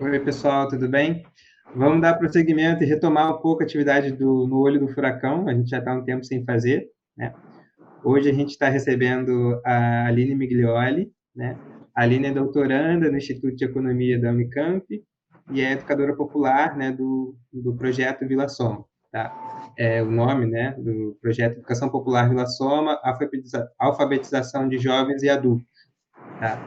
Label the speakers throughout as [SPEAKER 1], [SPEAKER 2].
[SPEAKER 1] Oi, pessoal, tudo bem? Vamos dar prosseguimento e retomar um pouco a atividade no Olho do Furacão. A gente já está um tempo sem fazer, né? Hoje a gente está recebendo a Aline Miglioli, né? A Aline é doutoranda no Instituto de Economia da Unicamp e é educadora popular, né, do projeto Vila Soma, tá? É o nome, né, do projeto Educação Popular Vila Soma, alfabetização de jovens e adultos, tá?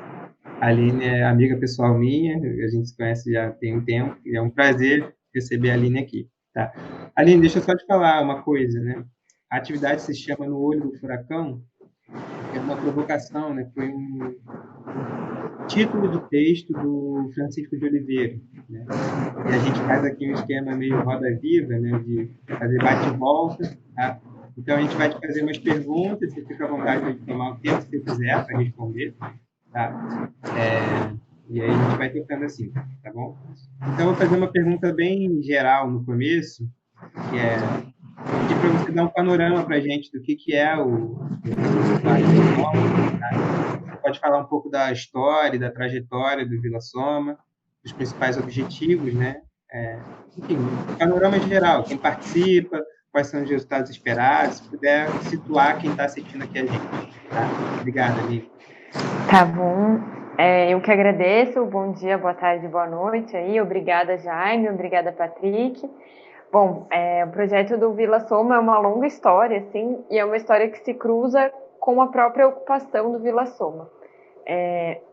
[SPEAKER 1] A Aline é amiga pessoal minha, a gente se conhece já tem um tempo, e é um prazer receber a Aline aqui, tá? Aline, deixa eu só te falar uma coisa, né? A atividade se chama No Olho do Furacão, é uma provocação, né? Foi um título de texto do Francisco de Oliveira, né? E a gente faz aqui um esquema meio roda viva, né? De fazer bate e volta, tá? Então a gente vai te fazer umas perguntas, você fica à vontade de tomar o tempo que você quiser para responder, tá? E aí a gente vai tocando assim, tá bom? Então, eu vou fazer uma pergunta bem geral no começo, que é pedir para você dar um panorama para a gente do que é o Vila Soma. Você pode falar um pouco da história, da trajetória do Vila Soma, dos principais objetivos, né? Enfim, um panorama geral, quem participa, quais são os resultados esperados, se puder situar quem está assistindo aqui a gente. Tá? Obrigado, Aline.
[SPEAKER 2] Tá bom. Eu que agradeço. Bom dia, boa tarde, boa noite aí. Obrigada, Jaime. Obrigada, Patrick. Bom, o projeto do Vila Soma é uma longa história, assim, e é uma história que se cruza com a própria ocupação do Vila Soma.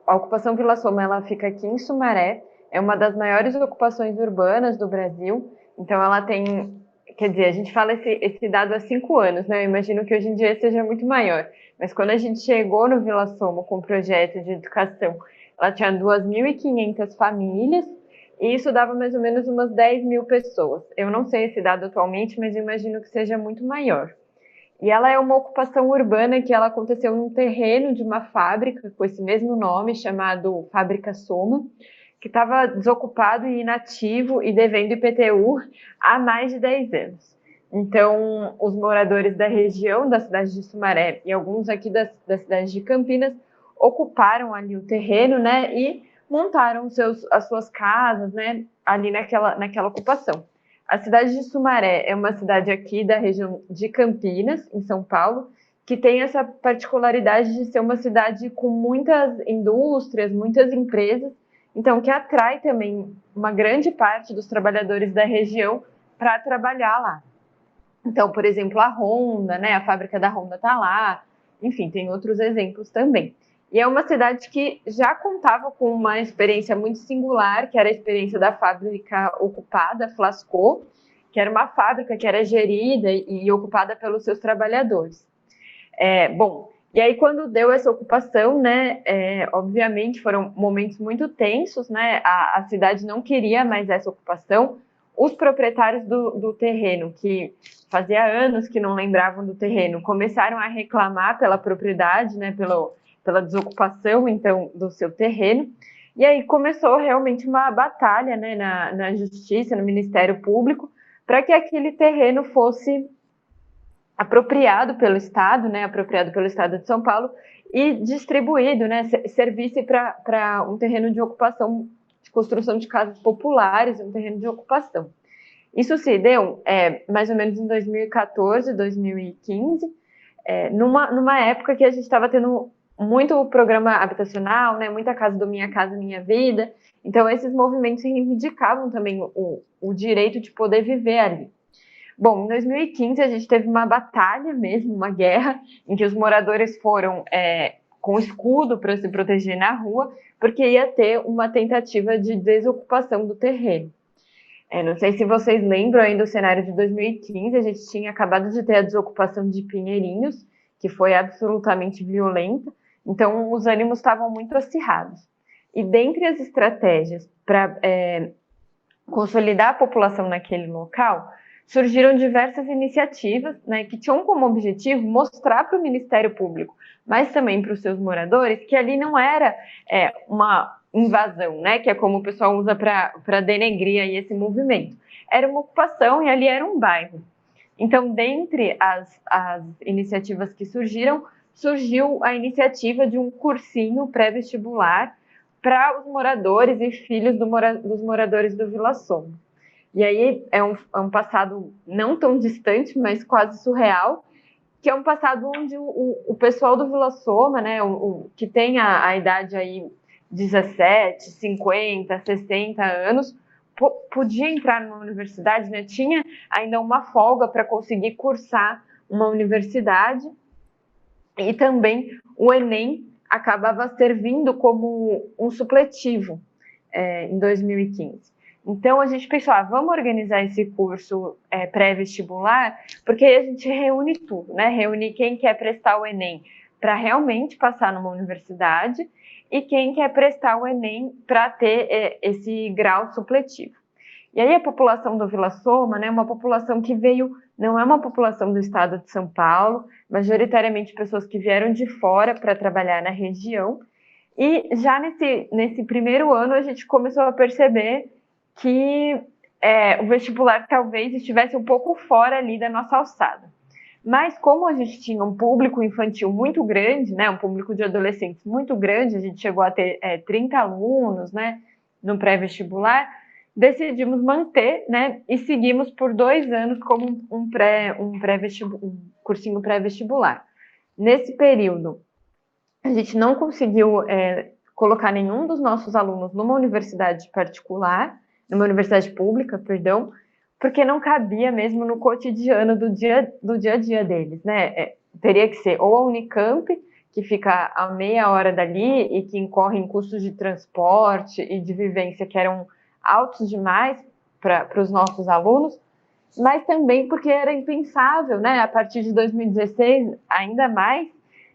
[SPEAKER 2] A ocupação Vila Soma, ela fica aqui em Sumaré, é uma das maiores ocupações urbanas do Brasil, então ela tem, quer dizer, a gente fala esse dado há 5 anos, né? Eu imagino que hoje em dia seja muito maior, mas quando a gente chegou no Vila Soma com o projeto de educação, ela tinha 2.500 famílias, e isso dava mais ou menos umas 10 mil pessoas. Eu não sei esse dado atualmente, mas eu imagino que seja muito maior. E ela é uma ocupação urbana que ela aconteceu num terreno de uma fábrica com esse mesmo nome, chamado Fábrica Soma, que estava desocupado e inativo e devendo IPTU há mais de 10 anos. Então, os moradores da região, da cidade de Sumaré e alguns aqui da cidade de Campinas, ocuparam ali o terreno, né, e montaram as suas casas, né, ali naquela ocupação. A cidade de Sumaré é uma cidade aqui da região de Campinas, em São Paulo, que tem essa particularidade de ser uma cidade com muitas indústrias, muitas empresas, então que atrai também uma grande parte dos trabalhadores da região para trabalhar lá. Então, por exemplo, a Honda, né, a fábrica da Honda está lá, enfim, tem outros exemplos também. E é uma cidade que já contava com uma experiência muito singular, que era a experiência da fábrica ocupada, Flasco, que era uma fábrica que era gerida e ocupada pelos seus trabalhadores. Bom, e aí quando deu essa ocupação, né, obviamente foram momentos muito tensos, né, a cidade não queria mais essa ocupação, os proprietários do terreno, que fazia anos que não lembravam do terreno, começaram a reclamar pela propriedade, né, pela desocupação, então, do seu terreno, e aí começou realmente uma batalha, né, na justiça, no Ministério Público, para que aquele terreno fosse apropriado pelo Estado, né, apropriado pelo Estado de São Paulo e distribuído, né, servisse para um terreno de ocupação, de construção de casas populares, um terreno de ocupação. Isso se deu mais ou menos em 2014, 2015, numa época que a gente estava tendo muito programa habitacional, né, muita Casa do Minha Casa Minha Vida, então esses movimentos reivindicavam também o direito de poder viver ali. Bom, em 2015 a gente teve uma batalha mesmo, uma guerra, em que os moradores foram com escudo para se proteger na rua, porque ia ter uma tentativa de desocupação do terreno. Não sei se vocês lembram aí do cenário de 2015, a gente tinha acabado de ter a desocupação de Pinheirinhos, que foi absolutamente violenta, então os ânimos estavam muito acirrados. E dentre as estratégias para consolidar a população naquele local, surgiram diversas iniciativas, né, que tinham como objetivo mostrar para o Ministério Público, mas também para os seus moradores, que ali não era uma invasão, né, que é como o pessoal usa para denegrir aí esse movimento. Era uma ocupação e ali era um bairro. Então, dentre as iniciativas que surgiu a iniciativa de um cursinho pré-vestibular para os moradores e filhos dos moradores do Vila Soma. E aí é um passado não tão distante, mas quase surreal, que é um passado onde o pessoal do Vila Soma, né, que tem a idade aí 17, 50, 60 anos, podia entrar numa universidade, né, tinha ainda uma folga para conseguir cursar uma universidade, e também o Enem acabava servindo como um supletivo em 2015. Então, a gente pensou, vamos organizar esse curso pré-vestibular, porque aí a gente reúne tudo, né? Reúne quem quer prestar o Enem para realmente passar numa universidade e quem quer prestar o Enem para ter esse grau supletivo. E aí a população do Vila Soma, né, uma população que veio, não é uma população do estado de São Paulo, majoritariamente pessoas que vieram de fora para trabalhar na região. E já nesse primeiro ano a gente começou a perceber que o vestibular talvez estivesse um pouco fora ali da nossa alçada. Mas como a gente tinha um público infantil muito grande, né, um público de adolescentes muito grande, a gente chegou a ter 30 alunos, né, no pré-vestibular, decidimos manter, né, e seguimos por 2 anos como um cursinho pré-vestibular. Nesse período, a gente não conseguiu colocar nenhum dos nossos alunos numa universidade particular, numa universidade pública, perdão, porque não cabia mesmo no cotidiano do dia a dia deles, né? Teria que ser ou a Unicamp, que fica a meia hora dali e que incorre em custos de transporte e de vivência que eram altos demais para os nossos alunos, mas também porque era impensável, né? A partir de 2016, ainda mais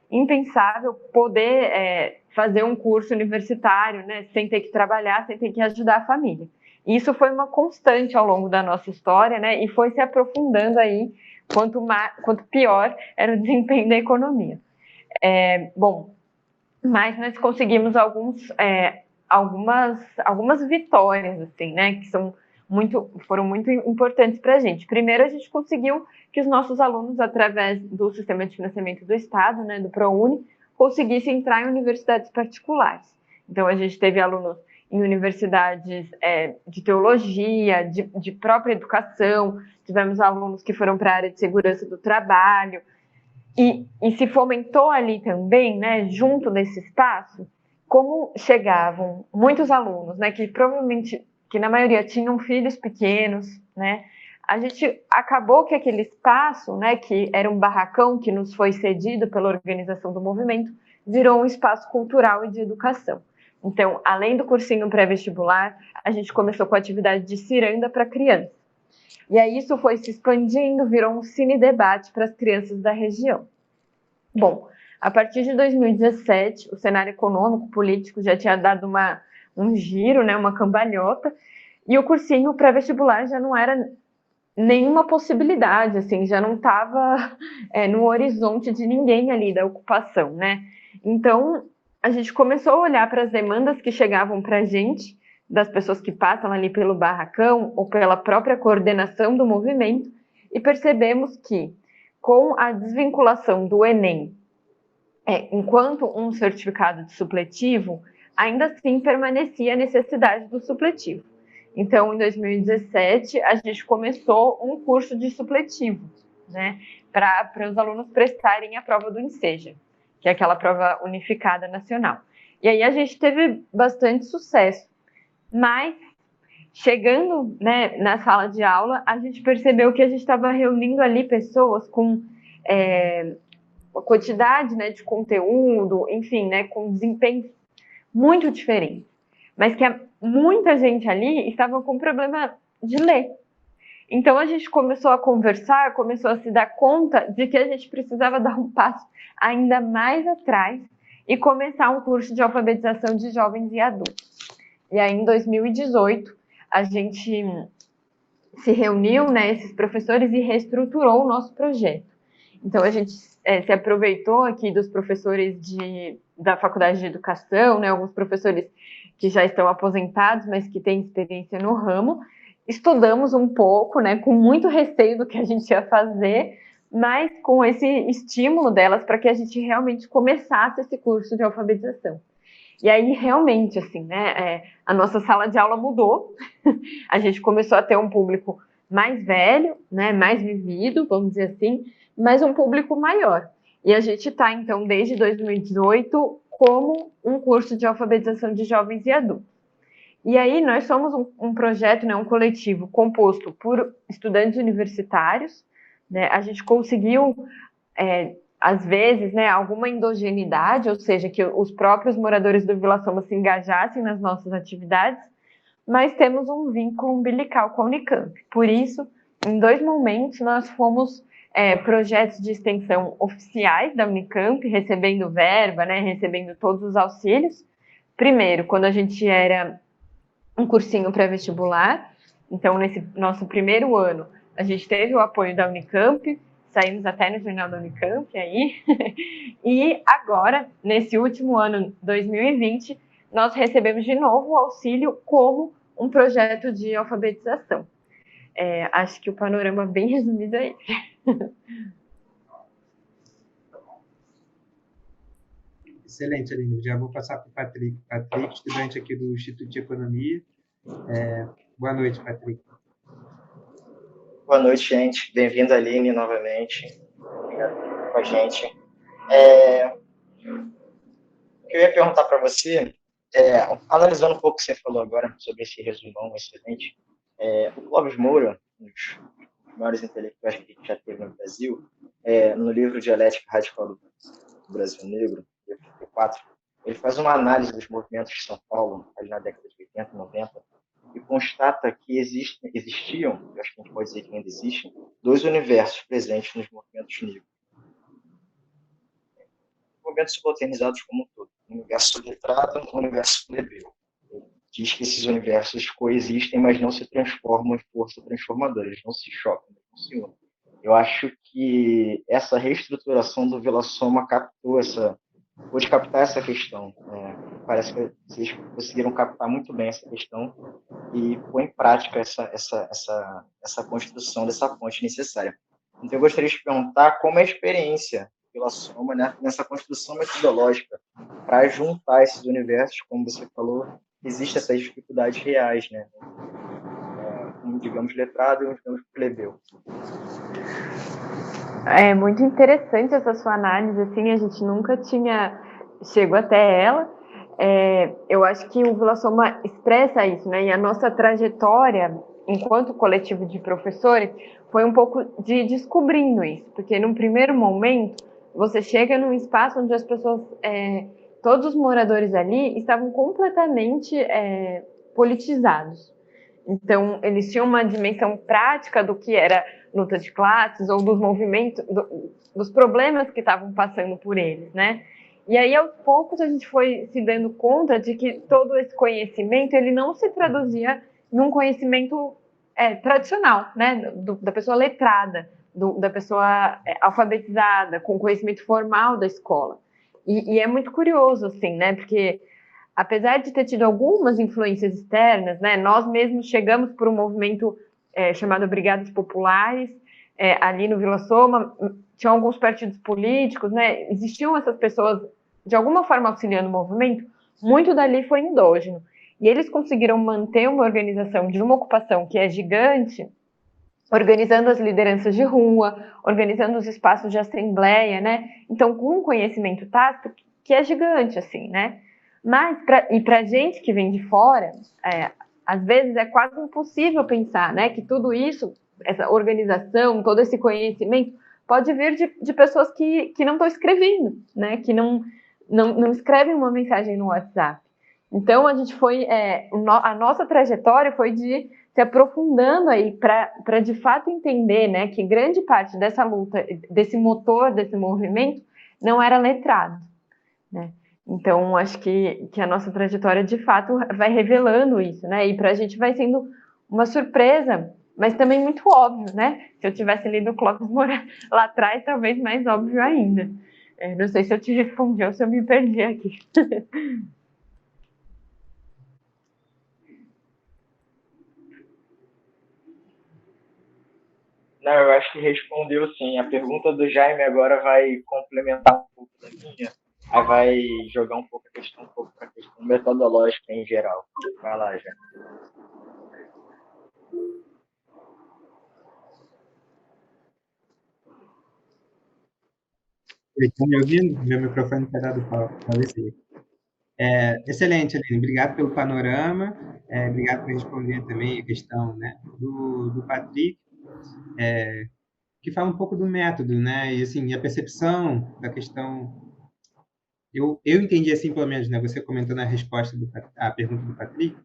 [SPEAKER 2] impensável poder fazer um curso universitário, né? Sem ter que trabalhar, sem ter que ajudar a família. Isso foi uma constante ao longo da nossa história, né? E foi se aprofundando aí quanto pior era o desempenho da economia. Bom, mas nós conseguimos algumas vitórias, assim, né? Que foram muito importantes para a gente. Primeiro, a gente conseguiu que os nossos alunos, através do sistema de financiamento do Estado, né, do ProUni, conseguissem entrar em universidades particulares. Então, a gente teve alunos em universidades de teologia, de própria educação, tivemos alunos que foram para a área de segurança do trabalho, e se fomentou ali também, né, junto desse espaço, como chegavam muitos alunos, né, que provavelmente, que na maioria tinham filhos pequenos, né, a gente acabou que aquele espaço, né, que era um barracão que nos foi cedido pela organização do movimento, virou um espaço cultural e de educação. Então, além do cursinho pré-vestibular, a gente começou com a atividade de ciranda para crianças. E aí isso foi se expandindo, virou um cine-debate para as crianças da região. Bom, a partir de 2017, o cenário econômico, político já tinha dado um giro, né, uma cambalhota, e o cursinho pré-vestibular já não era nenhuma possibilidade, assim, já não estava no horizonte de ninguém ali da ocupação, né? Então, a gente começou a olhar para as demandas que chegavam para a gente, das pessoas que passam ali pelo barracão ou pela própria coordenação do movimento, e percebemos que, com a desvinculação do Enem, enquanto um certificado de supletivo, ainda assim permanecia a necessidade do supletivo. Então, em 2017, a gente começou um curso de supletivo, né, para os alunos prestarem a prova do Enseja, que é aquela prova unificada nacional. E aí a gente teve bastante sucesso, mas chegando, né, na sala de aula, a gente percebeu que a gente estava reunindo ali pessoas com uma quantidade, né, de conteúdo, enfim, né, com desempenho muito diferente, mas que muita gente ali estava com problema de ler. Então a gente começou a conversar, começou a se dar conta de que a gente precisava dar um passo ainda mais atrás e começar um curso de alfabetização de jovens e adultos. E aí, em 2018, a gente se reuniu, né, esses professores, e reestruturou o nosso projeto. Então, a gente se aproveitou aqui dos professores da Faculdade de Educação, né, alguns professores que já estão aposentados, mas que têm experiência no ramo. Estudamos um pouco, né, com muito receio do que a gente ia fazer, mas com esse estímulo delas para que a gente realmente começasse esse curso de alfabetização. E aí, realmente, assim, né, a nossa sala de aula mudou, a gente começou a ter um público mais velho, né, mais vivido, vamos dizer assim, mas um público maior. E a gente está, então, desde 2018, como um curso de alfabetização de jovens e adultos. E aí nós somos um projeto, né, um coletivo composto por estudantes universitários, né, a gente conseguiu, às vezes, né, alguma endogeneidade, ou seja, que os próprios moradores do Vila Soma se engajassem nas nossas atividades, mas temos um vínculo umbilical com a Unicamp. Por isso, em 2 momentos, nós fomos projetos de extensão oficiais da Unicamp, recebendo verba, né, recebendo todos os auxílios. Primeiro, quando a gente era um cursinho pré-vestibular. Então, nesse nosso primeiro ano, a gente teve o apoio da Unicamp, saímos até no jornal da Unicamp aí. E agora, nesse último ano, 2020, nós recebemos de novo o auxílio como um projeto de alfabetização. Acho que o panorama bem resumido é esse.
[SPEAKER 1] Excelente, Aline. Já vou passar para o Patrick. Patrick, estudante aqui do Instituto de Economia. Boa noite, Patrick.
[SPEAKER 3] Boa noite, gente. Bem-vindo, Aline, novamente. Obrigado por estar com a gente. O que eu ia perguntar para você, analisando um pouco o que você falou agora sobre esse resumão excelente, o Clóvis Moura, um dos maiores intelectuais que a gente já teve no Brasil, no livro Dialética Radical do Brasil Negro, 1984, ele faz uma análise dos movimentos de São Paulo, ali na década de 80, 90, e constata que existiam, eu acho que a gente pode dizer que ainda existem, 2 universos presentes nos movimentos negros. Movimentos subalternizados como um todo. Um universo letrado, um universo plebeu. Ele diz que esses universos coexistem, mas não se transformam em força transformadora, eles não se chocam, não se unem. Eu acho que essa reestruturação do Vila Soma pôde captar essa questão. Parece que vocês conseguiram captar muito bem essa questão e pôr em prática essa construção dessa ponte necessária. Então, eu gostaria de perguntar como é a experiência Vila Soma, né, nessa construção metodológica para juntar esses universos, como você falou, existem essas dificuldades reais, né? Um, digamos, letrado e um, digamos, plebeu.
[SPEAKER 2] É muito interessante essa sua análise, assim, a gente nunca tinha chegado até ela. Eu acho que o Vila Soma expressa isso, né? E a nossa trajetória, enquanto coletivo de professores, foi um pouco de descobrindo isso, porque num primeiro momento você chega num espaço onde as pessoas, todos os moradores ali estavam completamente politizados. Então, eles tinham uma dimensão prática do que era luta de classes ou dos movimentos, dos problemas que estavam passando por eles, né? E aí, aos poucos, a gente foi se dando conta de que todo esse conhecimento, ele não se traduzia num conhecimento tradicional, né? Da pessoa letrada, da pessoa alfabetizada, com conhecimento formal da escola. E é muito curioso, assim, né? Porque apesar de ter tido algumas influências externas, né, nós mesmos chegamos por um movimento chamado Brigadas Populares, ali no Vila Soma, tinham alguns partidos políticos, né, existiam essas pessoas de alguma forma auxiliando o movimento, muito dali foi endógeno. E eles conseguiram manter uma organização de uma ocupação que é gigante, organizando as lideranças de rua, organizando os espaços de assembleia, né? Então, com um conhecimento tácito que é gigante, assim, né? Mas, para gente que vem de fora, às vezes é quase impossível pensar, né, que tudo isso, essa organização, todo esse conhecimento, pode vir de pessoas que não estão escrevendo, né, que não escrevem uma mensagem no WhatsApp. Então, a gente foi, a nossa trajetória foi de se aprofundando aí para de fato entender, né, que grande parte dessa luta, desse motor, desse movimento, não era letrado, né? Então, acho que a nossa trajetória, de fato, vai revelando isso, né? E para a gente vai sendo uma surpresa, mas também muito óbvio, né? Se eu tivesse lido o Clóvis Moura lá atrás, talvez mais óbvio ainda. Não sei se eu te respondi ou se eu me perdi aqui.
[SPEAKER 3] Não, eu acho que respondeu sim. A pergunta do Jaime agora vai complementar um pouco da minha. Aí vai jogar um pouco para a questão metodológica em geral. Vai lá, já.
[SPEAKER 1] Estão me ouvindo? Meu microfone está dado falecido. Excelente, Aline. Obrigado pelo panorama. Obrigado por responder também a questão, né, do Patrick, que fala um pouco do método, né? E assim, a percepção da questão. Eu entendi assim, pelo menos, né? Você comentou na resposta à pergunta do Patrick,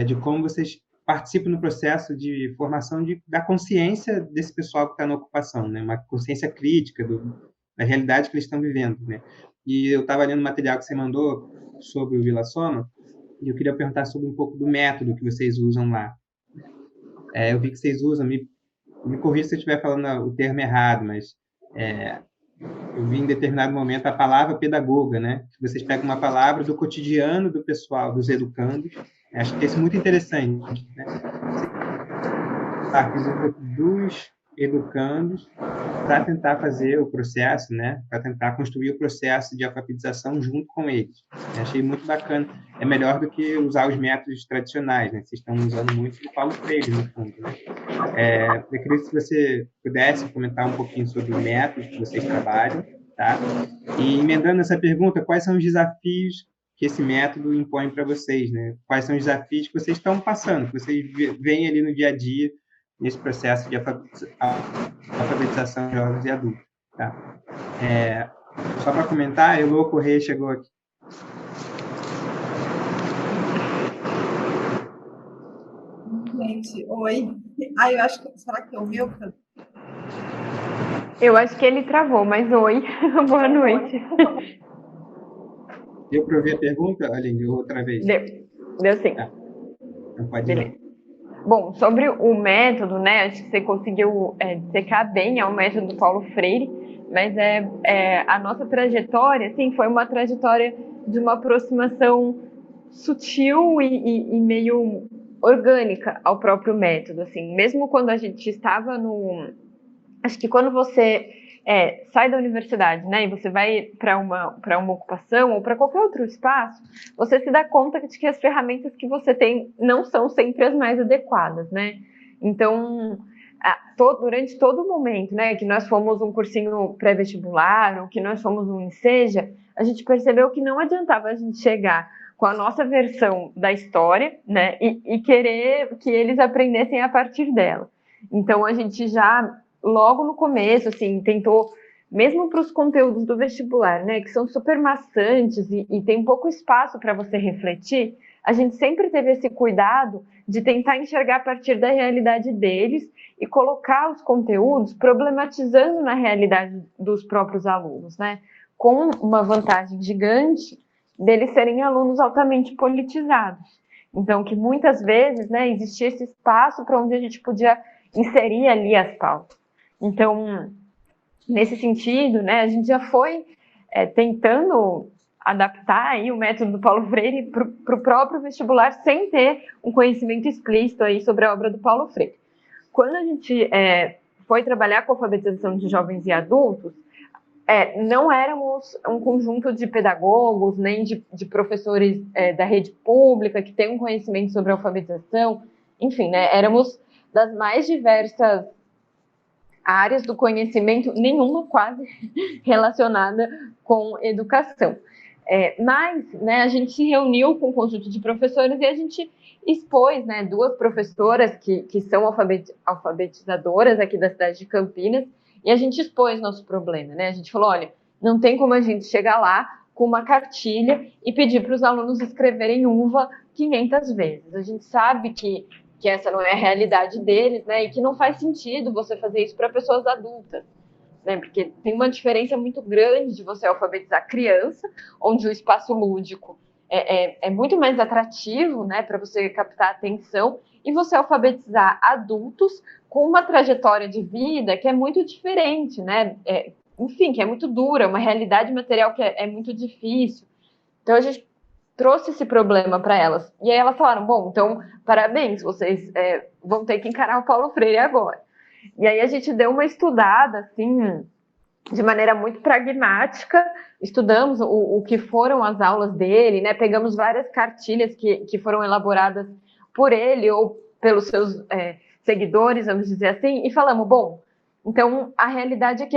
[SPEAKER 1] de como vocês participam no processo de formação da consciência desse pessoal que está na ocupação, né? Uma consciência crítica da realidade que eles estão vivendo, né? E eu estava lendo o material que você mandou sobre o Vila Soma e eu queria perguntar sobre um pouco do método que vocês usam lá. Eu vi que vocês usam, me corrija se eu estiver falando o termo errado, mas eu vi em determinado momento a palavra pedagoga, né? Vocês pegam uma palavra do cotidiano do pessoal, dos educandos. Acho que isso é muito interessante, né? Dos educandos para tentar fazer o processo, né? Para tentar construir o processo de alfabetização junto com eles. Eu achei muito bacana. É melhor do que usar os métodos tradicionais, né? Vocês estão usando muito o Paulo Freire, no fundo, né? Eu queria que você pudesse comentar um pouquinho sobre o método que vocês trabalham, tá? E emendando essa pergunta, quais são os desafios que esse método impõe para vocês, né? Quais são os desafios que vocês estão passando, que vocês veem ali no dia a dia, nesse processo de alfabetização de jovens e adultos, tá? Só para comentar, Elô Correia chegou aqui.
[SPEAKER 4] Gente, oi. Eu acho que. Será que é o meu?
[SPEAKER 2] Eu acho que ele travou, mas oi. Boa noite.
[SPEAKER 1] Deu para ouvir a pergunta, Aline, outra vez?
[SPEAKER 2] Deu sim.
[SPEAKER 1] Tá. Então pode
[SPEAKER 2] Beleza.
[SPEAKER 1] ir.
[SPEAKER 2] Bom, sobre o método, né? Acho que você conseguiu dissecar bem ao método do Paulo Freire, mas a nossa trajetória, assim, foi uma trajetória de uma aproximação sutil e meio orgânica ao próprio método, assim. Mesmo quando a gente estava acho que quando você sai da universidade, né, e você vai para uma ocupação ou para qualquer outro espaço, você se dá conta de que as ferramentas que você tem não são sempre as mais adequadas, né? Então, durante todo o momento, né, que nós fomos um cursinho pré-vestibular ou que nós fomos um Enseja, a gente percebeu que não adiantava a gente chegar com a nossa versão da história, né, e querer que eles aprendessem a partir dela. Então, a gente já logo no começo, assim, tentou, mesmo para os conteúdos do vestibular, né, que são super maçantes e tem pouco espaço para você refletir, a gente sempre teve esse cuidado de tentar enxergar a partir da realidade deles e colocar os conteúdos problematizando na realidade dos próprios alunos, né, com uma vantagem gigante deles serem alunos altamente politizados. Então, que muitas vezes, né, existia esse espaço para onde a gente podia inserir ali as pautas. Então, nesse sentido, né, a gente já foi tentando adaptar aí o método do Paulo Freire para o próprio vestibular sem ter um conhecimento explícito aí sobre a obra do Paulo Freire. Quando a gente foi trabalhar com a alfabetização de jovens e adultos, não éramos um conjunto de pedagogos, nem de professores da rede pública que têm um conhecimento sobre a alfabetização, enfim, né, éramos das mais diversas áreas do conhecimento, nenhuma quase relacionada com educação. Mas, né, a gente se reuniu com um conjunto de professores e a gente expôs, né, duas professoras que são alfabetizadoras aqui da cidade de Campinas, e a gente expôs nosso problema, né? A gente falou, olha, não tem como a gente chegar lá com uma cartilha e pedir para os alunos escreverem uva 500 vezes. A gente sabe que essa não é a realidade deles, né? E que não faz sentido você fazer isso para pessoas adultas, né? Porque tem uma diferença muito grande de você alfabetizar criança, onde o espaço lúdico é muito mais atrativo, né, para você captar atenção, e você alfabetizar adultos com uma trajetória de vida que é muito diferente, né? Enfim, que é muito dura, uma realidade material que é muito difícil. Então, a gente trouxe esse problema para elas. E aí elas falaram, bom, então, parabéns, vocês vão ter que encarar o Paulo Freire agora. E aí a gente deu uma estudada, assim, de maneira muito pragmática, estudamos o que foram as aulas dele, né? Pegamos várias cartilhas que foram elaboradas por ele ou pelos seus seguidores, vamos dizer assim, e falamos, bom, então a realidade é que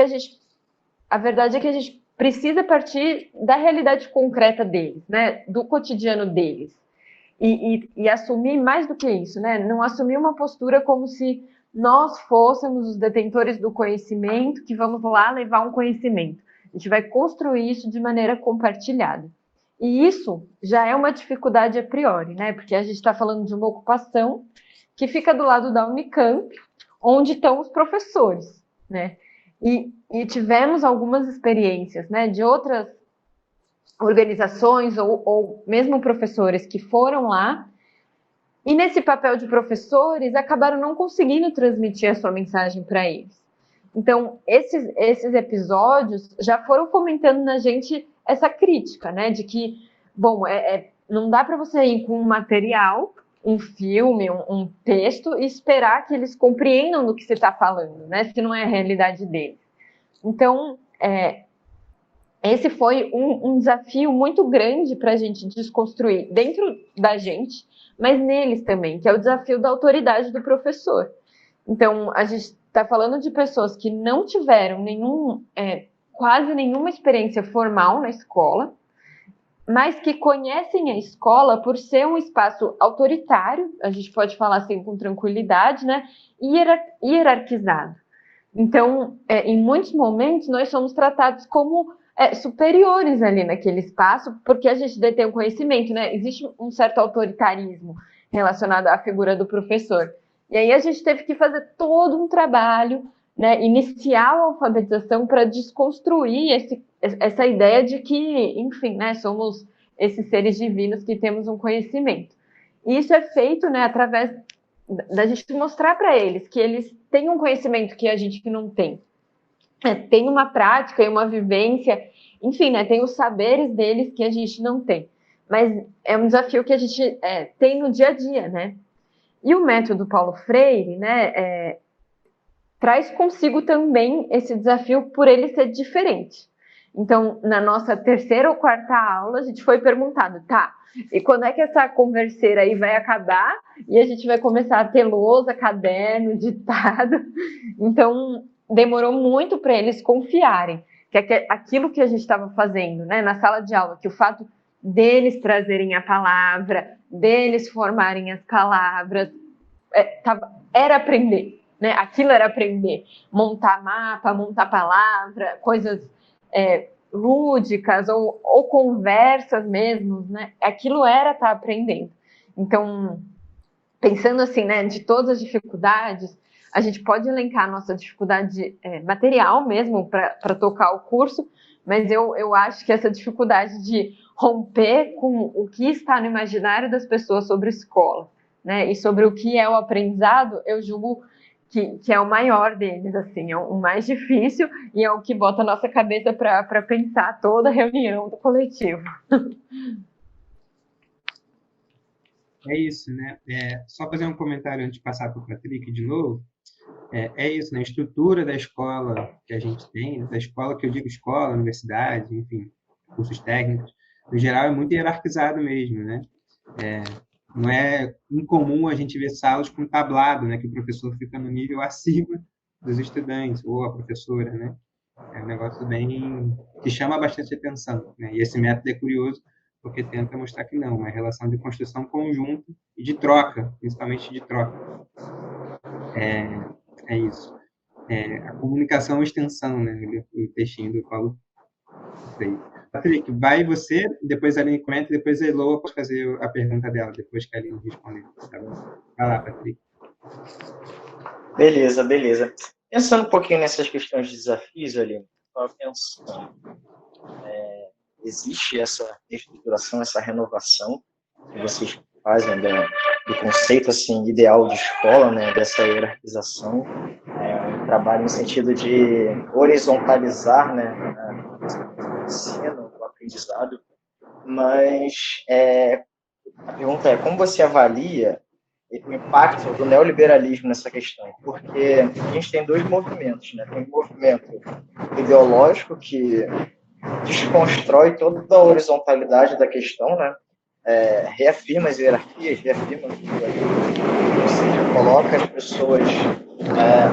[SPEAKER 2] a verdade é que a gente precisa partir da realidade concreta deles, né? Do cotidiano deles. E assumir mais do que isso, né? Não assumir uma postura como se nós fôssemos os detentores do conhecimento, que vamos lá levar um conhecimento. A gente vai construir isso de maneira compartilhada. E isso já é uma dificuldade a priori, né? Porque a gente está falando de uma ocupação que fica do lado da Unicamp, onde estão os professores, né? E tivemos algumas experiências, né, de outras organizações ou mesmo professores que foram lá e nesse papel de professores acabaram não conseguindo transmitir a sua mensagem para eles. Então, esses episódios já foram fomentando na gente essa crítica, né, de que, bom, não dá para você ir com um material, um filme, um texto e esperar que eles compreendam do que você está falando, né, se não é a realidade deles. Então, esse foi um desafio muito grande para a gente desconstruir dentro da gente, mas neles também, que é o desafio da autoridade do professor. Então, a gente está falando de pessoas que não tiveram quase nenhuma experiência formal na escola, mas que conhecem a escola por ser um espaço autoritário, a gente pode falar assim com tranquilidade, né? Hierarquizado. Então, em muitos momentos, nós somos tratados como superiores ali naquele espaço, porque a gente detém o conhecimento, né? Existe um certo autoritarismo relacionado à figura do professor. E aí a gente teve que fazer todo um trabalho, né, iniciar a alfabetização para desconstruir essa ideia de que, enfim, né, somos esses seres divinos que temos um conhecimento. E isso é feito, né, através da gente mostrar para eles que eles têm um conhecimento que a gente não tem. Tem uma prática e uma vivência, enfim, né, tem os saberes deles que a gente não tem. Mas é um desafio que a gente tem no dia a dia, né? E o método Paulo Freire, né, traz consigo também esse desafio por ele ser diferente. Então, na nossa terceira ou quarta aula, a gente foi perguntado, tá, e quando é que essa converseira aí vai acabar e a gente vai começar a ter lousa, caderno, ditado? Então, demorou muito para eles confiarem que aquilo que a gente estava fazendo, né, na sala de aula, que o fato deles trazerem a palavra, deles formarem as palavras, era aprender, né? Aquilo era aprender, montar mapa, montar palavra, coisas lúdicas ou conversas mesmo, né? Aquilo era estar aprendendo. Então, pensando assim, né, de todas as dificuldades, a gente pode elencar a nossa dificuldade material mesmo para tocar o curso, mas eu acho que essa dificuldade de romper com o que está no imaginário das pessoas sobre escola, né, e sobre o que é o aprendizado, eu julgo que é o maior deles, assim, é o mais difícil e é o que bota a nossa cabeça para pensar toda a reunião do coletivo.
[SPEAKER 1] É isso, né? Só fazer um comentário antes de passar para o Patrick de novo. Isso, né? A estrutura da escola que a gente tem, da escola que eu digo escola, universidade, enfim, cursos técnicos, no geral é muito hierarquizado mesmo, né? Não é incomum a gente ver salas com tablado, né? Que o professor fica no nível acima dos estudantes, ou a professora, né? É um negócio bem que chama bastante atenção, né? E esse método é curioso porque tenta mostrar que não, é uma relação de construção conjunta e de troca, principalmente de troca. É isso. A comunicação é extensão, né? O textinho do Paulo Freire. Patrick, vai você, depois a Aline comenta, depois a Eloa pode fazer a pergunta dela, depois que a Aline responder. Tá bom? Vai lá, Patrick.
[SPEAKER 3] Beleza, beleza. Pensando um pouquinho nessas questões de desafios, Aline, estava pensando, existe essa estruturação, essa renovação que vocês fazem do conceito assim ideal de escola, né, dessa hierarquização, um trabalho no sentido de horizontalizar, né, o ensino, o aprendizado, mas a pergunta é como você avalia o impacto do neoliberalismo nessa questão, porque a gente tem dois movimentos, né? Tem um movimento ideológico que desconstrói toda a horizontalidade da questão, né? Reafirma as hierarquias, reafirma ou seja, coloca as pessoas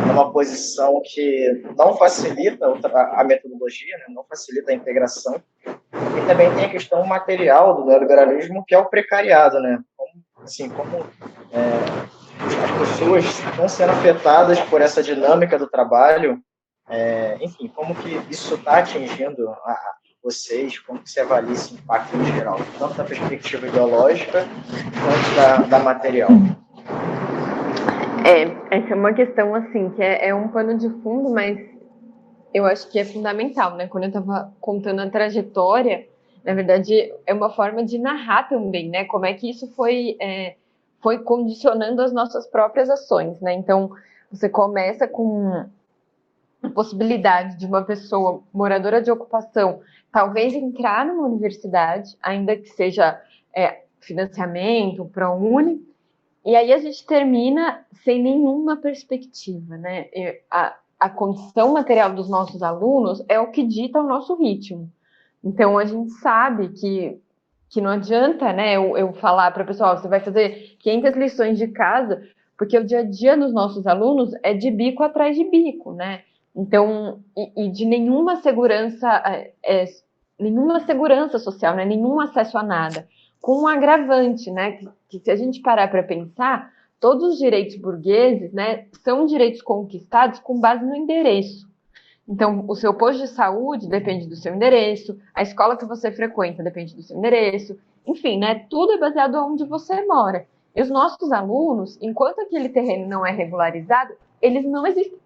[SPEAKER 3] numa posição que não facilita a metodologia, né? Não facilita a integração. E também tem a questão material do neoliberalismo, que é o precariado, né? Como as pessoas estão sendo afetadas por essa dinâmica do trabalho, enfim, como que isso está atingindo vocês, como que você avalia esse impacto em geral, tanto da perspectiva ideológica quanto da material?
[SPEAKER 2] Essa é uma questão, assim, que é um pano de fundo, mas eu acho que é fundamental, né? Quando eu estava contando a trajetória, na verdade, é uma forma de narrar também, né? Como é que isso foi condicionando as nossas próprias ações, né? Então, você começa com a possibilidade de uma pessoa moradora de ocupação talvez entrar numa universidade, ainda que seja financiamento, ProUni, e aí a gente termina sem nenhuma perspectiva, né? A condição material dos nossos alunos é o que dita o nosso ritmo. Então, a gente sabe que não adianta, né, eu falar para o pessoal, você vai fazer 500 lições de casa, porque o dia a dia dos nossos alunos é de bico atrás de bico, né? Então, e de nenhuma segurança social, né? Nenhum acesso a nada. Com um agravante, né? Que se a gente parar para pensar, todos os direitos burgueses, né, são direitos conquistados com base no endereço. Então, o seu posto de saúde depende do seu endereço, a escola que você frequenta depende do seu endereço, enfim, né? Tudo é baseado onde você mora. E os nossos alunos, enquanto aquele terreno não é regularizado, eles não existem.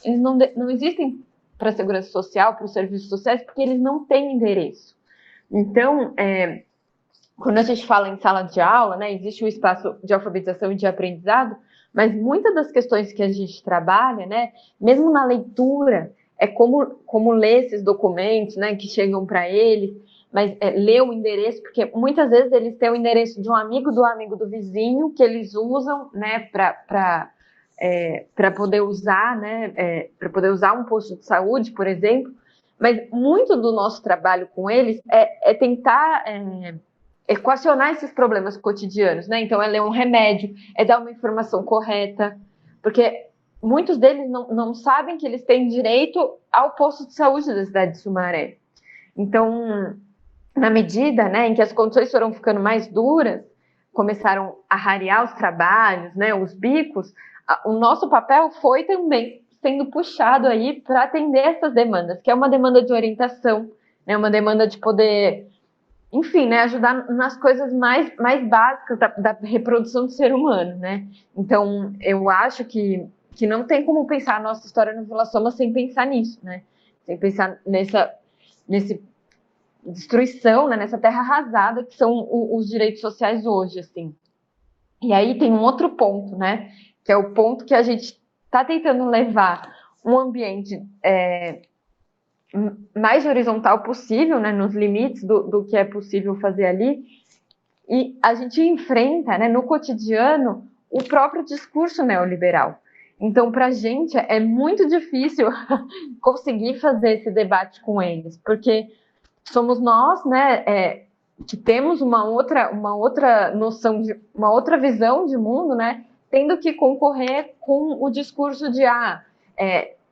[SPEAKER 2] Eles não existem para a segurança social, para os serviços sociais, porque eles não têm endereço. Então, quando a gente fala em sala de aula, né, existe um espaço de alfabetização e de aprendizado, mas muitas das questões que a gente trabalha, né, mesmo na leitura, é como ler esses documentos, né, que chegam para eles, mas ler o endereço, porque muitas vezes eles têm o endereço de um amigo do vizinho, que eles usam, né, para poder usar, né, para poder usar um posto de saúde, por exemplo, mas muito do nosso trabalho com eles é tentar equacionar esses problemas cotidianos, né? Então, é ler um remédio, é dar uma informação correta, porque muitos deles não sabem que eles têm direito ao posto de saúde da cidade de Sumaré. Então, na medida, né, em que as condições foram ficando mais duras, começaram a rarear os trabalhos, né, os bicos, o nosso papel foi também sendo puxado aí para atender essas demandas, que é uma demanda de orientação, né, uma demanda de poder, enfim, né, ajudar nas coisas mais básicas da reprodução do ser humano, né? Então, eu acho que não tem como pensar a nossa história no Vila Soma sem pensar nisso, né? Sem pensar nessa destruição, né, nessa terra arrasada que são os direitos sociais hoje, assim. E aí tem um outro ponto, né, que é o ponto que a gente está tentando levar um ambiente mais horizontal possível, né, nos limites do que é possível fazer ali, e a gente enfrenta, né, no cotidiano, o próprio discurso neoliberal. Então, para a gente é muito difícil conseguir fazer esse debate com eles, porque somos nós, né, que temos uma outra noção, uma outra visão de mundo, né, tendo que concorrer com o discurso de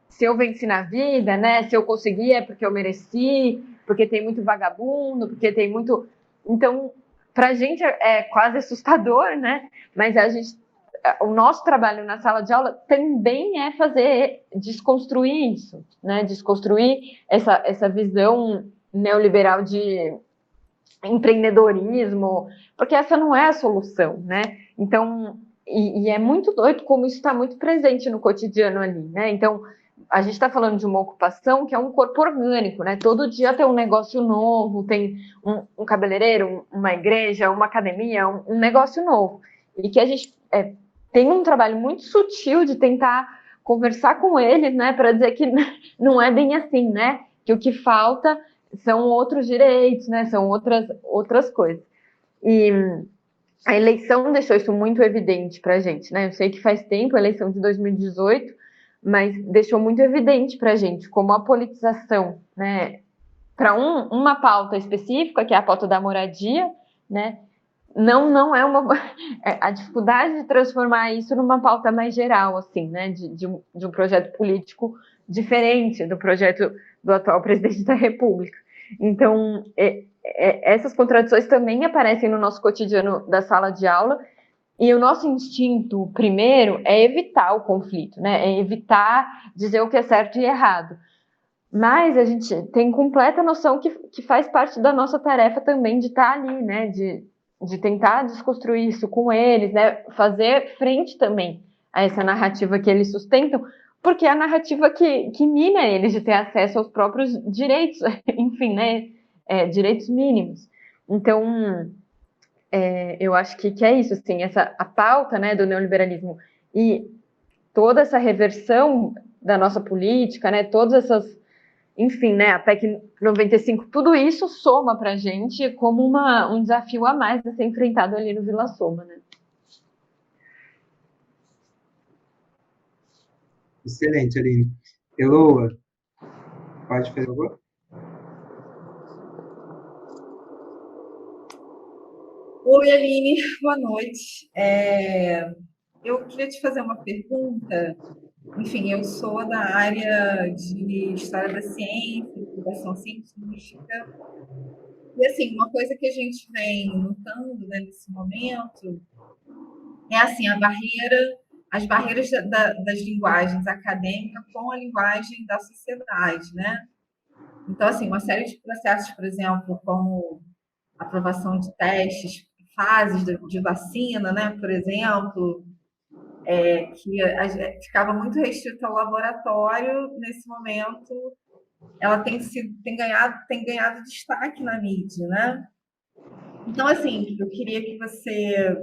[SPEAKER 2] se eu venci na vida, né, se eu consegui é porque eu mereci, porque tem muito vagabundo, porque tem muito... Então, para a gente é quase assustador, né, mas o nosso trabalho na sala de aula também é desconstruir isso, né, desconstruir essa visão neoliberal de empreendedorismo, porque essa não é a solução, né? Então, e é muito doido como isso está muito presente no cotidiano ali, né? Então, a gente está falando de uma ocupação que é um corpo orgânico, né? Todo dia tem um negócio novo, tem um cabeleireiro, uma igreja, uma academia, um negócio novo. E que a gente tem um trabalho muito sutil de tentar conversar com eles, né? Para dizer que não é bem assim, né? Que o que falta são outros direitos, né? São outras coisas. a eleição deixou isso muito evidente para a gente, né? Eu sei que faz tempo, a eleição de 2018, mas deixou muito evidente para a gente como a politização, né, para uma pauta específica, que é a pauta da moradia, né, não é uma a dificuldade de transformar isso numa pauta mais geral, assim, né, de um projeto político diferente do projeto do atual presidente da República. Então, essas contradições também aparecem no nosso cotidiano da sala de aula, e o nosso instinto primeiro é evitar o conflito, né? É evitar dizer o que é certo e errado. Mas a gente tem completa noção que faz parte da nossa tarefa também de estar ali, né? De tentar desconstruir isso com eles, né? Fazer frente também a essa narrativa que eles sustentam, porque é a narrativa que mina eles de ter acesso aos próprios direitos, enfim, né? Direitos mínimos. Então, eu acho que é isso, assim, a pauta, né, do neoliberalismo e toda essa reversão da nossa política, né, todas essas, enfim, né, a PEC 95, tudo isso soma para a gente como um desafio a mais a ser enfrentado ali no Vila Soma, né?
[SPEAKER 1] Excelente, Aline. Eloa, pode fazer favor?
[SPEAKER 4] Oi, Aline, boa noite. Eu queria te fazer uma pergunta. Enfim, eu sou da área de História da Ciência, Divulgação Científica. E, assim, uma coisa que a gente vem notando, né, nesse momento é, assim, as barreiras das linguagens acadêmicas com a linguagem da sociedade, né? Então, assim, uma série de processos, por exemplo, como aprovação de testes, fases de vacina, né, por exemplo, ficava muito restrita ao laboratório, nesse momento, ela tem ganhado destaque na mídia, né? Então, assim, eu queria que você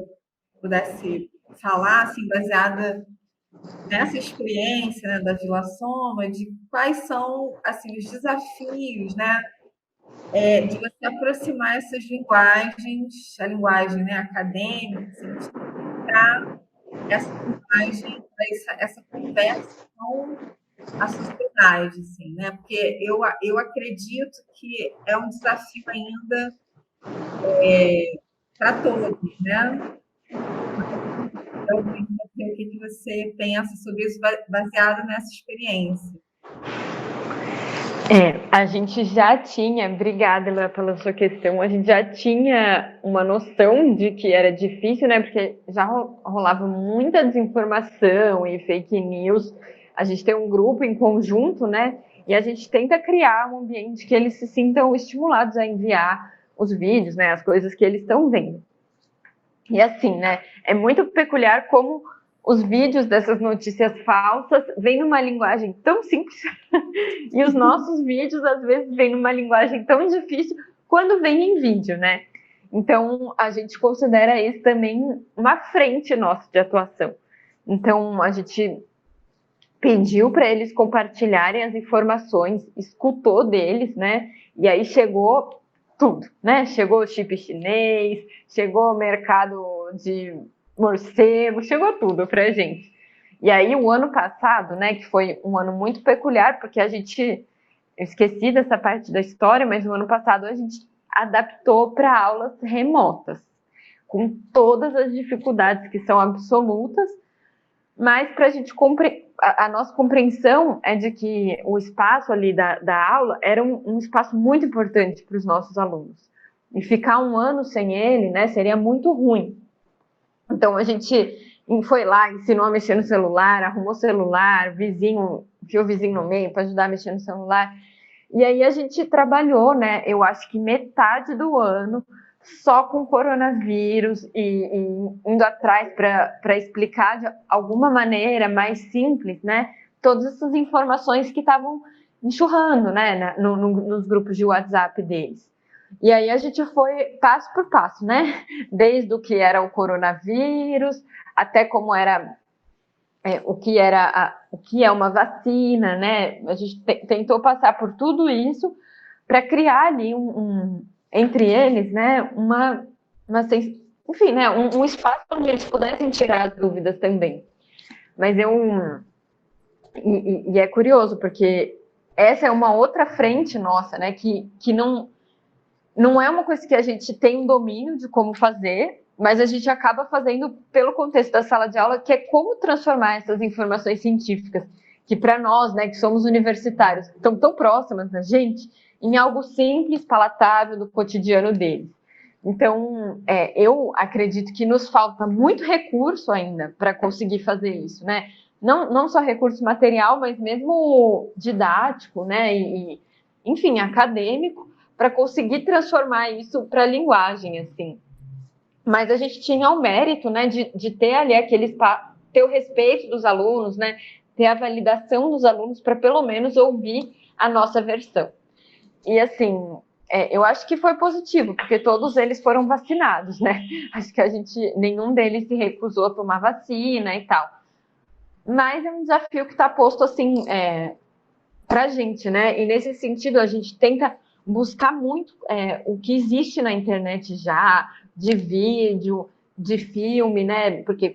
[SPEAKER 4] pudesse falar, assim, baseada nessa experiência, né, da Vila Soma, de quais são, assim, os desafios, né, de você aproximar essas linguagens, a linguagem, né, acadêmica, científica, para essa linguagem, para essa conversa com a sociedade, assim, né? Porque eu acredito que é um desafio ainda para todos, né? Eu queria saber o que você pensa sobre isso baseado nessa experiência.
[SPEAKER 2] A gente já tinha, obrigada Léa, pela sua questão, a gente já tinha uma noção de que era difícil, né? Porque já rolava muita desinformação e fake news. A gente tem um grupo em conjunto, né? E a gente tenta criar um ambiente que eles se sintam estimulados a enviar os vídeos, né? As coisas que eles estão vendo. E assim, né? É muito peculiar como os vídeos dessas notícias falsas vêm numa linguagem tão simples e os nossos vídeos às vezes vêm numa linguagem tão difícil quando vem em vídeo, né? Então a gente considera isso também uma frente nossa de atuação. Então a gente pediu para eles compartilharem as informações, escutou deles, né? E aí chegou tudo, né? Chegou o chip chinês, chegou o mercado de morcego, chegou tudo para a gente. E aí o ano passado, né, que foi um ano muito peculiar, porque eu esqueci dessa parte da história, mas no ano passado a gente adaptou para aulas remotas, com todas as dificuldades que são absolutas, mas para a gente a nossa compreensão é de que o espaço ali da aula era um espaço muito importante para os nossos alunos. E ficar um ano sem ele, né, seria muito ruim. Então a gente foi lá, ensinou a mexer no celular, arrumou celular, enfiou o vizinho no meio para ajudar a mexer no celular. E aí a gente trabalhou, né? Eu acho que metade do ano só com coronavírus e indo atrás para explicar de alguma maneira mais simples, né? Todas essas informações que estavam enxurrando, né? Nos grupos de WhatsApp deles. E aí a gente foi passo por passo, né? Desde o que era o coronavírus até como era o que é uma vacina, né? A gente tentou passar por tudo isso para criar ali entre eles, né? enfim, né, um espaço onde eles pudessem tirar as dúvidas também. Mas e é curioso, porque essa é uma outra frente nossa, né, que não é uma coisa que a gente tem um domínio de como fazer, mas a gente acaba fazendo pelo contexto da sala de aula, que é como transformar essas informações científicas, que para nós, né, que somos universitários, estão tão próximas da gente, em algo simples, palatável do cotidiano deles. Então, eu acredito que nos falta muito recurso ainda para conseguir fazer isso, né? Não só recurso material, mas mesmo didático, né? Enfim, acadêmico, para conseguir transformar isso para a linguagem, assim. Mas a gente tinha o mérito, né, de ter ali ter o respeito dos alunos, né? Ter a validação dos alunos para pelo menos ouvir a nossa versão. E assim, eu acho que foi positivo, porque todos eles foram vacinados, né? Acho que nenhum deles se recusou a tomar vacina e tal. Mas é um desafio que está posto assim para a gente, né? E nesse sentido a gente tenta buscar muito o que existe na internet já, de vídeo, de filme, né? Porque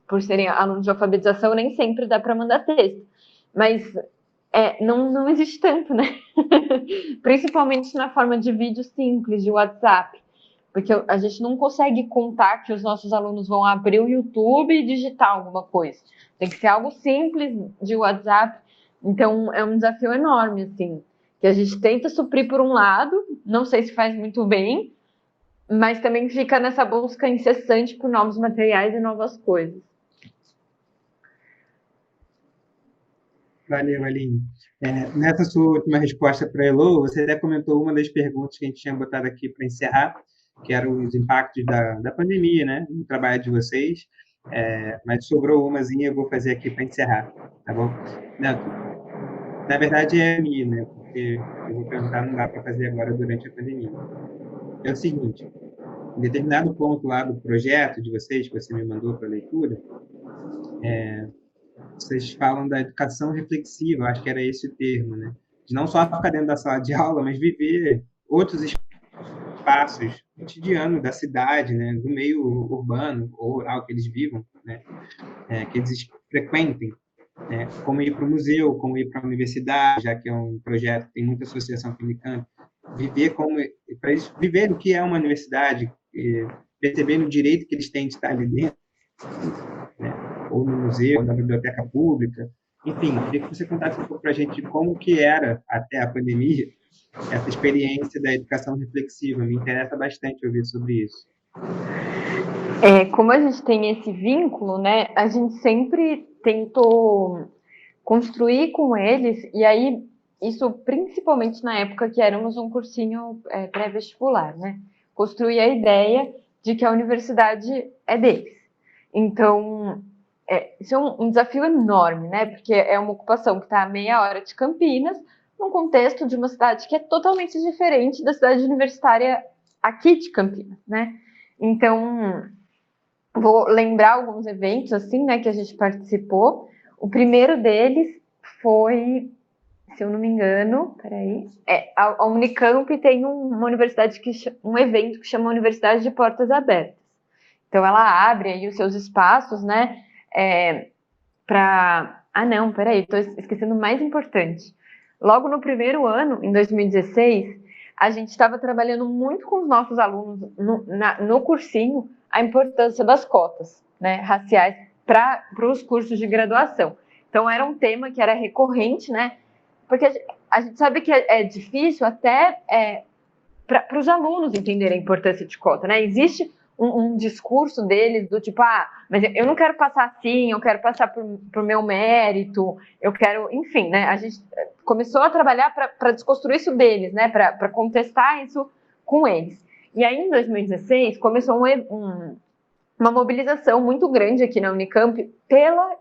[SPEAKER 2] por serem alunos de alfabetização nem sempre dá para mandar texto, mas não existe tanto, né? Principalmente na forma de vídeo simples, de WhatsApp. Porque a gente não consegue contar que os nossos alunos vão abrir o YouTube e digitar alguma coisa. Tem que ser algo simples de WhatsApp. Então, é um desafio enorme, assim, que a gente tenta suprir por um lado, não sei se faz muito bem, mas também fica nessa busca incessante por novos materiais e novas coisas.
[SPEAKER 1] Valeu, Aline. Nessa sua última resposta para a Elo, você até comentou uma das perguntas que a gente tinha botado aqui para encerrar, que eram os impactos da pandemia, né, no trabalho de vocês, mas sobrou umazinha, eu vou fazer aqui para encerrar, tá bom? Na verdade, é a minha, né, porque eu vou perguntar, não dá para fazer agora durante a pandemia. É o seguinte, em determinado ponto lá do projeto de vocês, que você me mandou para leitura, vocês falam da educação reflexiva, acho que era esse o termo, né? De não só ficar dentro da sala de aula, mas viver outros espaços cotidianos da cidade, né? Do meio urbano ou rural que eles vivam, né? Que eles frequentem, né? Como ir para o museu, como ir para a universidade, já que é um projeto que tem muita associação com o Unicamp, para eles viverem o que é uma universidade, perceberem o direito que eles têm de estar ali dentro, né? Ou no museu, ou na biblioteca pública. Enfim, queria que você contasse um pouco para a gente como que era, até a pandemia, essa experiência da educação reflexiva. Me interessa bastante ouvir sobre isso.
[SPEAKER 2] Como a gente tem esse vínculo, né, a gente sempre tentou construir com eles, e aí, isso principalmente na época que éramos um cursinho pré-vestibular, né, construir a ideia de que a universidade é deles. Então, isso é um desafio enorme, né? Porque é uma ocupação que está a meia hora de Campinas, num contexto de uma cidade que é totalmente diferente da cidade universitária aqui de Campinas, né? Então, vou lembrar alguns eventos, assim, né, que a gente participou. O primeiro deles foi, se eu não me engano, a Unicamp tem uma universidade, um evento que chama Universidade de Portas Abertas. Então, ela abre aí os seus espaços, né, não, peraí, estou esquecendo o mais importante. Logo no primeiro ano, em 2016, a gente estava trabalhando muito com os nossos alunos no cursinho a importância das cotas, né, raciais para os cursos de graduação. Então, era um tema que era recorrente, né, porque a gente sabe que é difícil até para os alunos entenderem a importância de cota, né? Existe um discurso deles do tipo, mas eu não quero passar assim, eu quero passar por meu mérito, eu quero, enfim, né? A gente começou a trabalhar para desconstruir isso deles, né? Para contestar isso com eles. E aí, em 2016, começou uma mobilização muito grande aqui na Unicamp pela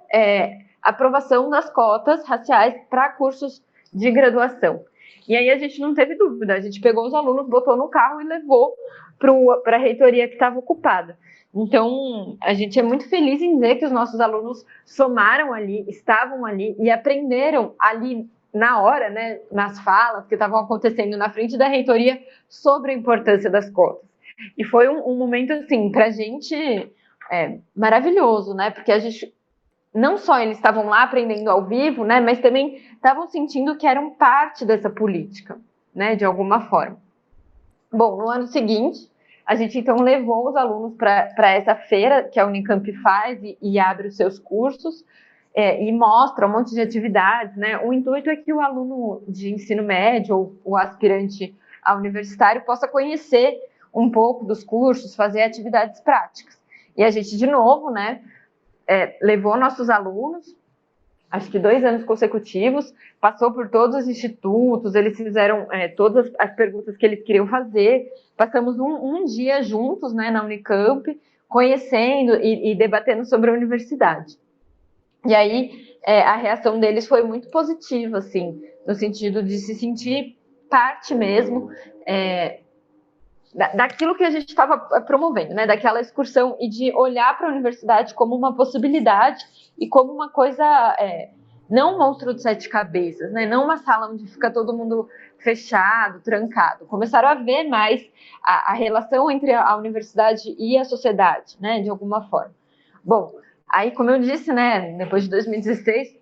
[SPEAKER 2] aprovação das cotas raciais para cursos de graduação. E aí a gente não teve dúvida, a gente pegou os alunos, botou no carro e levou para a reitoria que estava ocupada. Então, a gente é muito feliz em dizer que os nossos alunos somaram ali, estavam ali e aprenderam ali na hora, né, nas falas que estavam acontecendo na frente da reitoria sobre a importância das cotas. E foi um momento, assim, para a gente maravilhoso, né? Porque a gente, não só eles estavam lá aprendendo ao vivo, né? Mas também estavam sentindo que eram parte dessa política, né? De alguma forma. Bom, no ano seguinte, a gente então levou os alunos para essa feira que a Unicamp faz e abre os seus cursos e mostra um monte de atividades, né? O intuito é que o aluno de ensino médio ou o aspirante a universitário possa conhecer um pouco dos cursos, fazer atividades práticas. E a gente, de novo, né, levou nossos alunos, acho que 2 anos consecutivos, passou por todos os institutos, eles fizeram todas as perguntas que eles queriam fazer, passamos um dia juntos, né, na Unicamp, conhecendo e debatendo sobre a universidade. E aí a reação deles foi muito positiva, assim, no sentido de se sentir parte mesmo daquilo que a gente estava promovendo, né? Daquela excursão e de olhar para a universidade como uma possibilidade e como uma coisa, não um monstro de 7 cabeças, né? Não uma sala onde fica todo mundo fechado, trancado. Começaram a ver mais a relação entre a universidade e a sociedade, né? De alguma forma. Bom, aí, como eu disse, né? Depois de 2016,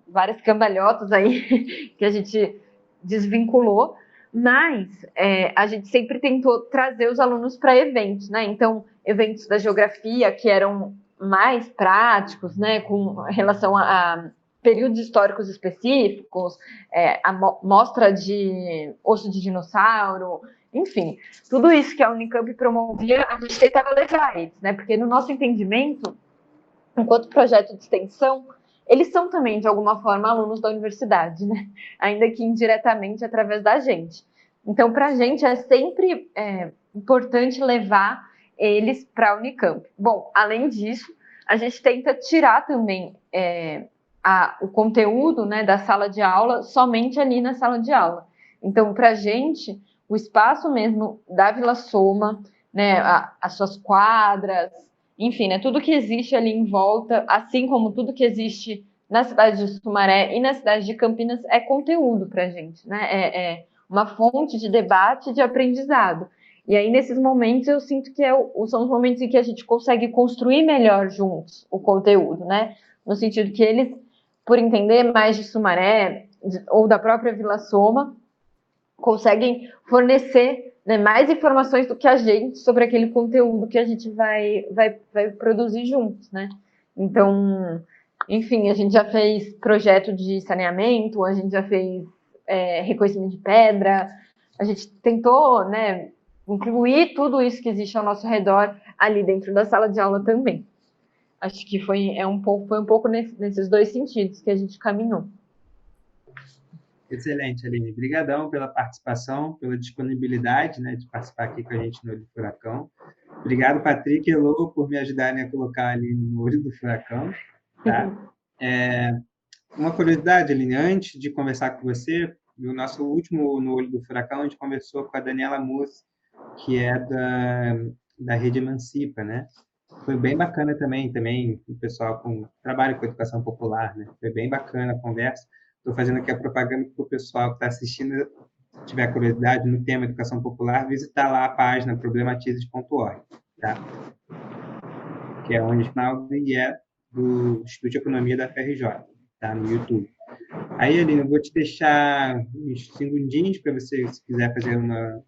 [SPEAKER 2] várias cambalhotas aí que a gente desvinculou. Mas a gente sempre tentou trazer os alunos para eventos, né? Então, eventos da geografia que eram mais práticos, né? Com relação a períodos históricos específicos, a mostra de osso de dinossauro, enfim, tudo isso que a Unicamp promovia, a gente tentava levar a eles, né? Porque no nosso entendimento, enquanto projeto de extensão, eles são também, de alguma forma, alunos da universidade, né? Ainda que indiretamente através da gente. Então, para a gente, é sempre importante levar eles para a Unicamp. Bom, além disso, a gente tenta tirar também o conteúdo, né, da sala de aula somente ali na sala de aula. Então, para a gente, o espaço mesmo da Vila Soma, né, as suas quadras, enfim, né, tudo que existe ali em volta, assim como tudo que existe na cidade de Sumaré e na cidade de Campinas, é conteúdo para a gente, né? É uma fonte de debate e de aprendizado. E aí, nesses momentos, eu sinto que são os momentos em que a gente consegue construir melhor juntos o conteúdo, né? No sentido que eles, por entender mais de Sumaré ou da própria Vila Soma, conseguem fornecer, né, mais informações do que a gente sobre aquele conteúdo que a gente vai produzir juntos, né? Então, enfim, a gente já fez projeto de saneamento, a gente já fez reconhecimento de pedra, a gente tentou, né, incluir tudo isso que existe ao nosso redor ali dentro da sala de aula também. Acho que foi um pouco nesses 2 sentidos que a gente caminhou.
[SPEAKER 1] Excelente, Aline. Obrigadão pela participação, pela disponibilidade, né, de participar aqui com a gente no Olho do Furacão. Obrigado, Patrick e Elô, por me ajudarem a colocar a Aline no Olho do Furacão. Tá? Uma curiosidade, Aline, antes de conversar com você, no nosso último No Olho do Furacão, a gente conversou com a Daniela Mussi, que é da Rede Emancipa, né? Foi bem bacana também o pessoal trabalha com educação popular, né? Foi bem bacana a conversa. Estou fazendo aqui a propaganda para o pessoal que está assistindo, se tiver curiosidade no tema educação popular, visitar lá a página problematize.org, tá? Que é original e é do Instituto de Economia da FRJ, tá? No YouTube. Aí, Aline, eu vou te deixar uns segundinhos para você, se quiser fazer um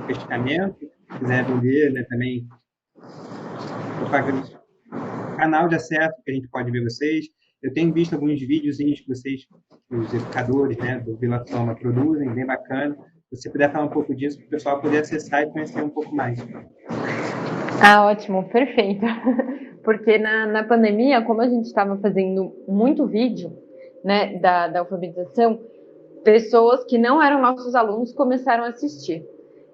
[SPEAKER 1] questionamento, se quiser vender, né, também propaganda, canal de acesso que a gente pode ver vocês. Eu tenho visto alguns videozinhos que vocês, os educadores, né, do Vila Soma, produzem, bem bacana. Se você puder falar um pouco disso, para o pessoal poder acessar e conhecer um pouco mais.
[SPEAKER 2] Ótimo, perfeito. Porque na pandemia, como a gente estava fazendo muito vídeo, né, da alfabetização, pessoas que não eram nossos alunos começaram a assistir.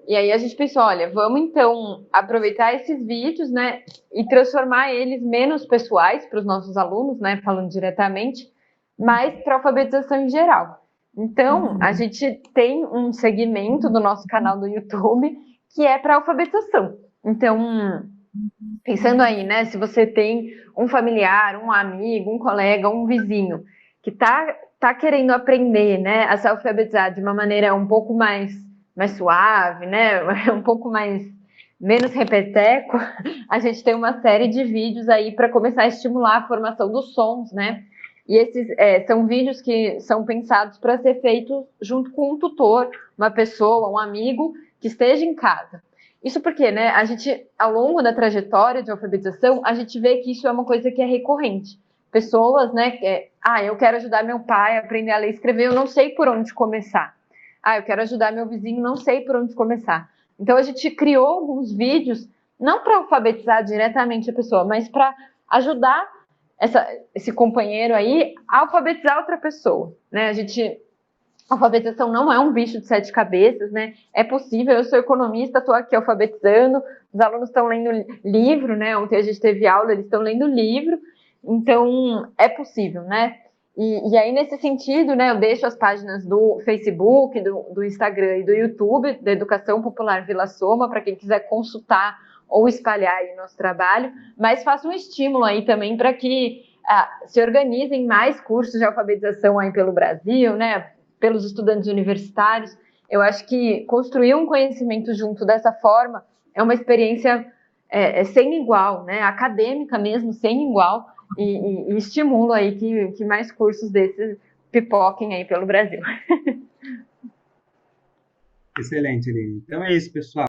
[SPEAKER 2] E aí a gente pensou, olha, vamos então aproveitar esses vídeos, né, e transformar eles menos pessoais para os nossos alunos, né, falando diretamente, mas para a alfabetização em geral. Então, a gente tem um segmento do nosso canal do YouTube que é para alfabetização. Então, pensando aí, né, se você tem um familiar, um amigo, um colega, um vizinho que tá querendo aprender, né, a se alfabetizar de uma maneira um pouco mais suave, né, um pouco mais menos repeteco, a gente tem uma série de vídeos aí para começar a estimular a formação dos sons, né? E esses são vídeos que são pensados para ser feitos junto com um tutor, uma pessoa, um amigo que esteja em casa. Isso porque, né, a gente, ao longo da trajetória de alfabetização, a gente vê que isso é uma coisa que é recorrente. Pessoas, né, eu quero ajudar meu pai a aprender a ler e escrever, eu não sei por onde começar. Eu quero ajudar meu vizinho, não sei por onde começar. Então, a gente criou alguns vídeos, não para alfabetizar diretamente a pessoa, mas para ajudar esse companheiro aí a alfabetizar outra pessoa, né? A alfabetização não é um bicho de 7 cabeças, né? É possível, eu sou economista, estou aqui alfabetizando, os alunos estão lendo livro, né? Ontem a gente teve aula, eles estão lendo livro, então é possível, né? E aí, nesse sentido, né, eu deixo as páginas do Facebook, do Instagram e do YouTube, da Educação Popular Vila Soma, para quem quiser consultar ou espalhar aí o nosso trabalho, mas faço um estímulo aí também para que se organizem mais cursos de alfabetização aí pelo Brasil, né, pelos estudantes universitários. Eu acho que construir um conhecimento junto dessa forma é uma experiência sem igual, né, acadêmica mesmo, sem igual, e estimulo aí que mais cursos desses pipoquem aí pelo Brasil.
[SPEAKER 1] Excelente, Aline. Então é isso, pessoal.